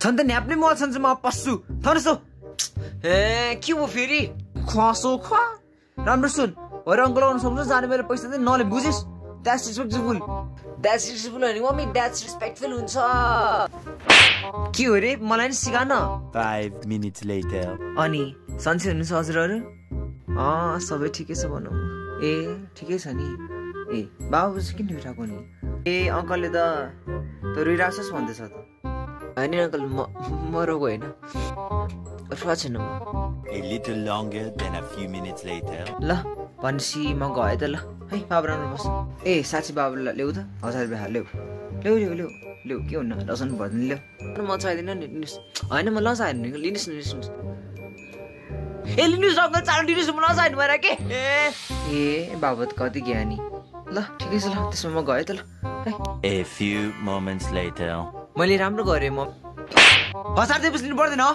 छन् त न्याप्ने मल छन् म पस्छु थर्स ए के हो फेरि खसो ख राम्रो सुन भरे अङ्कल आउनु सक्छ जाने मेरो पैसा चाहिँ नले बुझिस् द्याट्स रिस्पेक्टफुल हैन मम्मी द्याट्स रिस्पेक्टफुल हुन्छ के हो रे मलाई नि सिकान 5 minutes later अनि सन्चै हुनुहुन्छ हजुरहरु सबै ठिकै छ भनौँ ए ठिकै छ नि ए बाबु चाहिँ किन उठाएको नि ए अङ्कलले त रोइराछस् भन्दैछ त हैन अङ्कल म रोगो हैन उठ्वा छैन म a little longer than a few minutes later ल भनेपछि म गएँ त ल है बाबु राम्रो बस ए साँच्ची बाबुलाई ल्याउ त 1000 रुपैयाँ ल्याउ के हुन्न लसन पर्दैन ल्याउ म चाहिँदैन नि लिनुहोस् होइन म लसाएन नि लिनुहोस् ए लिनुहोस् अङ्कल चाल दिनुहोस् म लसाएन भएर के ए बाबु त कति ज्ञानी ल ठिकै छ ल त्यसमा म गएँ त ल है a few moments later मैले राम्रो गरेँ म 1000 दिएपछि लिनु पर्दैन